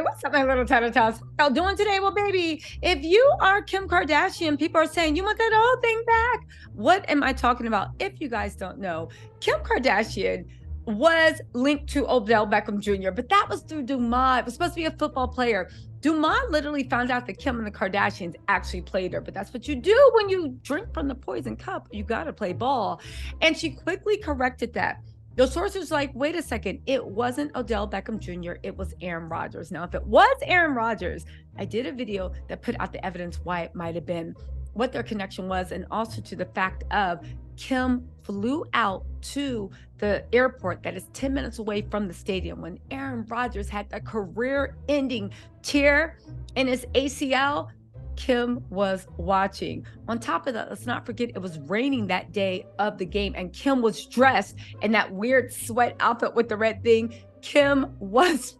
What's up, my little tatas? How y'all doing today? Well, baby, if you are Kim Kardashian, people are saying you want that whole thing back. What am I talking about? If you guys don't know, Kim Kardashian was linked to Odell Beckham Jr., but that was through Dumas. It was supposed to be a football player. Dumas literally found out that Kim and the Kardashians actually played her, but that's what you do when you drink from the poison cup. You got to play ball. And she quickly corrected that. The source was like, wait a second, it wasn't Odell Beckham Jr., it was Aaron Rodgers. Now, if it was Aaron Rodgers, I did a video that put out the evidence why it might have been, what their connection was, and also to the fact of Kim flew out to the airport that is 10 minutes away from the stadium when Aaron Rodgers had a career-ending tear in his ACL. Kim was watching. On top of that, let's not forget it was raining that day of the game, and Kim was dressed in that weird sweat outfit with the red thing. Kim was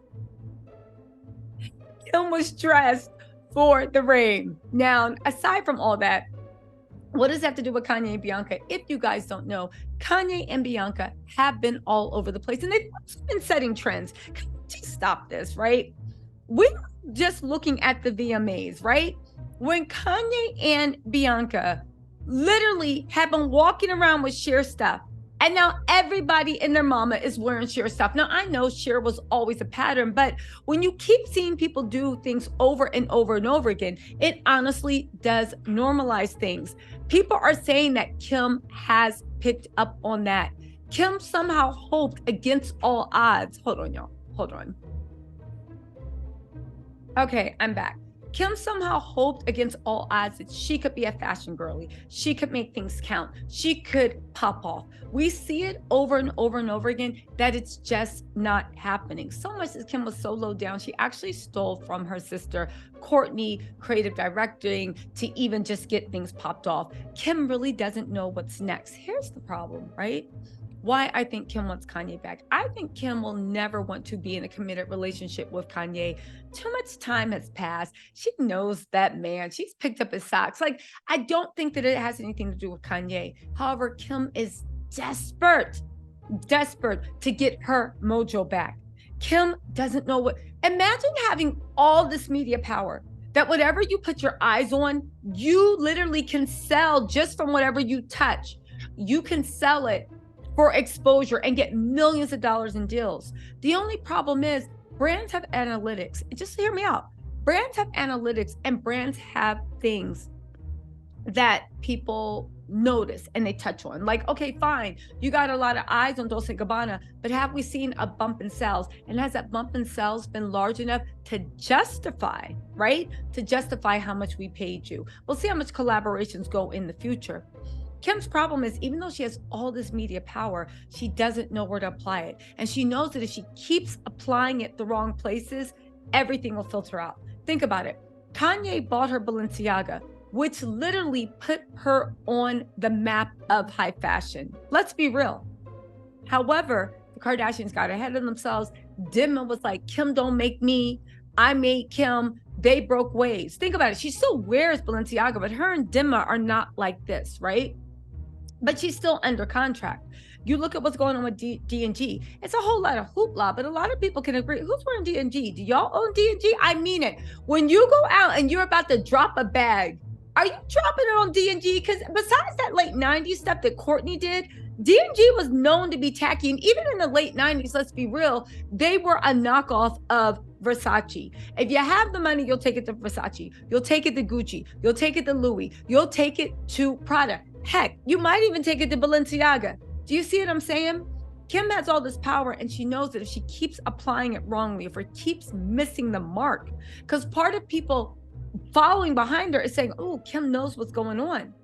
dressed for the rain. Now, aside from all that, what does that have to do with Kanye and Bianca? If you guys don't know, Kanye and Bianca have been all over the place, and they've been setting trends. Just stop this, right? We're just looking at the VMAs, right? When Kanye and Bianca literally have been walking around with Cher stuff, and now everybody and their mama is wearing Cher stuff. Now, I know Cher was always a pattern, but when you keep seeing people do things over and over and over again, it honestly does normalize things. People are saying that Kim has picked up on that. Kim somehow hoped against all odds. Hold on, y'all. Hold on. Okay, I'm back. Kim somehow hoped against all odds that she could be a fashion girly. She could make things count. She could pop off. We see it over and over and over again that it's just not happening. So much as Kim was so low down, she actually stole from her sister, Courtney, creative directing to even just get things popped off. Kim really doesn't know what's next. Here's the problem, right? Why I think Kim wants Kanye back. I think Kim will never want to be in a committed relationship with Kanye. Too much time has passed. She knows that man. She's picked up his socks. Like, I don't think that it has anything to do with Kanye. However, Kim is desperate to get her mojo back. Kim doesn't know what. Imagine having all this media power that whatever you put your eyes on, you literally can sell just from whatever you touch. You can sell it for exposure and get millions of dollars in deals. The only problem is brands have analytics. Just hear me out. Brands have analytics, and brands have things that people notice and they touch on. Like, okay, fine, you got a lot of eyes on Dolce & Gabbana, but have we seen a bump in sales? And has that bump in sales been large enough to justify, right? To justify how much we paid you. We'll see how much collaborations go in the future. Kim's problem is, even though she has all this media power, she doesn't know where to apply it. And she knows that if she keeps applying it the wrong places, everything will filter out. Think about it. Kanye bought her Balenciaga, which literally put her on the map of high fashion. Let's be real. However, the Kardashians got ahead of themselves. Dimma was like, Kim don't make me, I made Kim. They broke ways. Think about it. She still wears Balenciaga, but her and Dimma are not like this, right? But she's still under contract. You look at what's going on with D&G. It's a whole lot of hoopla, but a lot of people can agree. Who's wearing D&G? Do y'all own D&G? I mean it. When you go out and you're about to drop a bag, are you dropping it on D&G? Because besides that late 90s stuff that Courtney did, D&G was known to be tacky. And even in the late 90s, let's be real, they were a knockoff of Versace. If you have the money, you'll take it to Versace. You'll take it to Gucci. You'll take it to Louis. You'll take it to Prada. Heck, you might even take it to Balenciaga. Do you see what I'm saying? Kim has all this power, and she knows that if she keeps applying it wrongly, if it keeps missing the mark, because part of people following behind her is saying, oh, Kim knows what's going on.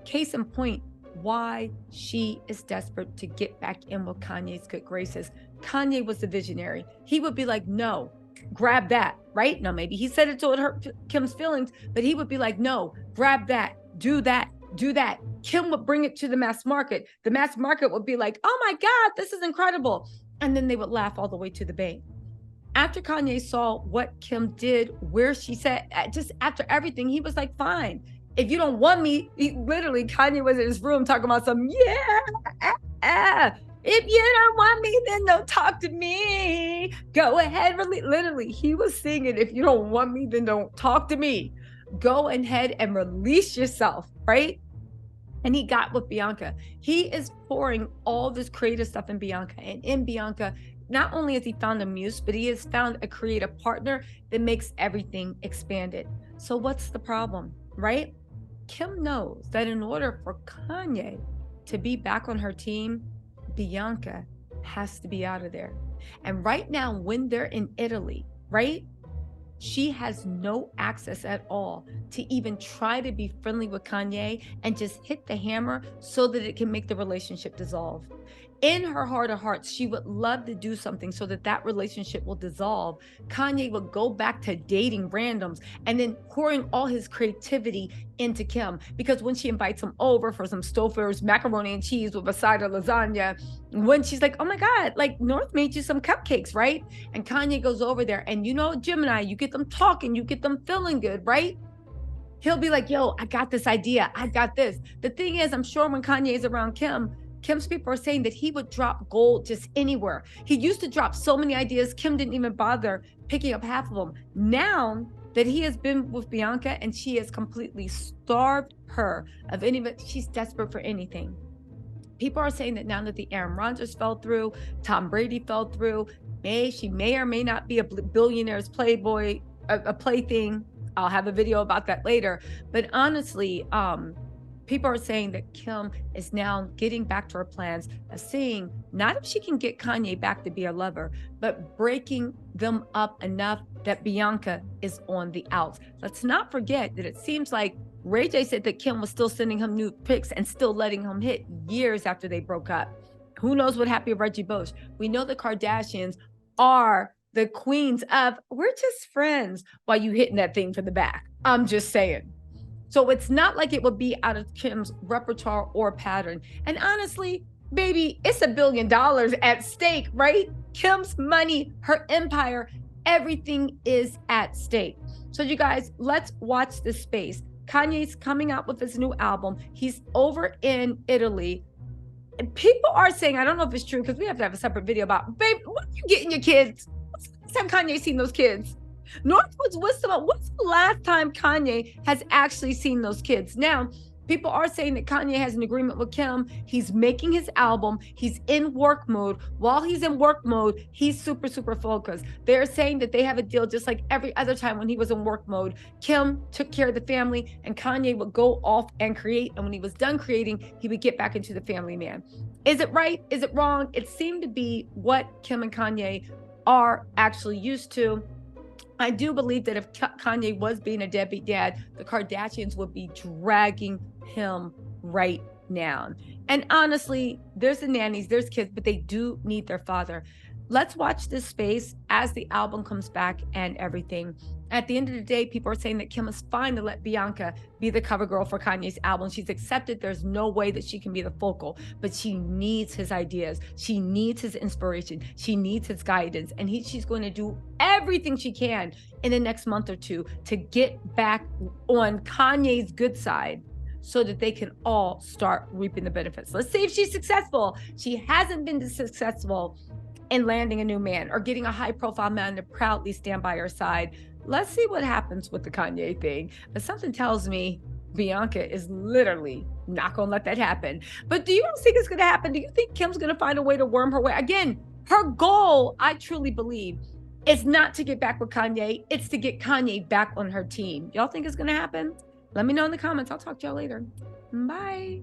Case in point, why she is desperate to get back in with Kanye's good graces. Kanye was the visionary. He would be like, no, grab that, right? Now, maybe he said it to hurt Kim's feelings, but he would be like, no, grab that, do that. Do that. Kim would bring it to the mass market. The mass market would be like, oh my God, this is incredible. And then they would laugh all the way to the bank. After Kanye saw what Kim did, where she said, just after everything, he was like, fine. If you don't want me, literally, Kanye was in his room talking about some, If you don't want me, then don't talk to me. Go ahead. Literally, he was singing, if you don't want me, then don't talk to me. Go ahead and release yourself, right? And he got with Bianca. He is pouring all this creative stuff in Bianca. And in Bianca, not only has he found a muse, but he has found a creative partner that makes everything expanded. So what's the problem, right? Kim knows that in order for Kanye to be back on her team, Bianca has to be out of there. And right now, when they're in Italy, right? She has no access at all to even try to be friendly with Kanye and just hit the hammer so that it can make the relationship dissolve. In her heart of hearts, she would love to do something so that that relationship will dissolve. Kanye would go back to dating randoms and then pouring all his creativity into Kim. Because when she invites him over for some Stouffer's macaroni and cheese with a side of lasagna, when she's like, oh my God, like North made you some cupcakes, right? And Kanye goes over there and Gemini, you get them talking, you get them feeling good, right? He'll be like, yo, I got this idea. I got this. The thing is, I'm sure when Kanye is around Kim's people are saying that he would drop gold just anywhere. He used to drop so many ideas, Kim didn't even bother picking up half of them. Now that he has been with Bianca and she has completely starved her of she's desperate for anything. People are saying that now that the Aaron Rodgers fell through, Tom Brady fell through, she may or may not be a billionaire's playboy, a plaything. I'll have a video about that later. But honestly, people are saying that Kim is now getting back to her plans of seeing not if she can get Kanye back to be a lover, but breaking them up enough that Bianca is on the outs. Let's not forget that it seems like Ray J said that Kim was still sending him new pics and still letting him hit years after they broke up. Who knows what happened to Reggie Bush? We know the Kardashians are the queens of, we're just friends while you hitting that thing from the back. I'm just saying. So it's not like it would be out of Kim's repertoire or pattern. And honestly, baby, it's $1 billion at stake, right? Kim's money, her empire, everything is at stake. So you guys, let's watch this space. Kanye's coming out with his new album. He's over in Italy. And people are saying, I don't know if it's true, because we have to have a separate video about, babe, what are you getting your kids? What's the last time Kanye's seen those kids? Northwood's wisdom. What's the last time Kanye has actually seen those kids? Now, people are saying that Kanye has an agreement with Kim. He's making his album. He's in work mode. While he's in work mode, he's super, super focused. They're saying that they have a deal just like every other time when he was in work mode. Kim took care of the family and Kanye would go off and create. And when he was done creating, he would get back into the family man. Is it right? Is it wrong? It seemed to be what Kim and Kanye are actually used to. I do believe that if Kanye was being a deadbeat dad, the Kardashians would be dragging him right now. And honestly, there's the nannies, there's kids, but they do need their father. Let's watch this space as the album comes back and everything. At the end of the day, people are saying that Kim is fine to let Bianca be the cover girl for Kanye's album. She's accepted there's no way that she can be the focal, but she needs his ideas. She needs his inspiration. She needs his guidance. And she's going to do everything she can in the next month or two to get back on Kanye's good side so that they can all start reaping the benefits. Let's see if she's successful. She hasn't been successful in landing a new man or getting a high-profile man to proudly stand by her side. Let's see what happens with the Kanye thing. But something tells me Bianca is literally not going to let that happen. But do you think it's going to happen? Do you think Kim's going to find a way to worm her way? Again, her goal, I truly believe, is not to get back with Kanye. It's to get Kanye back on her team. Y'all think it's going to happen? Let me know in the comments. I'll talk to y'all later. Bye.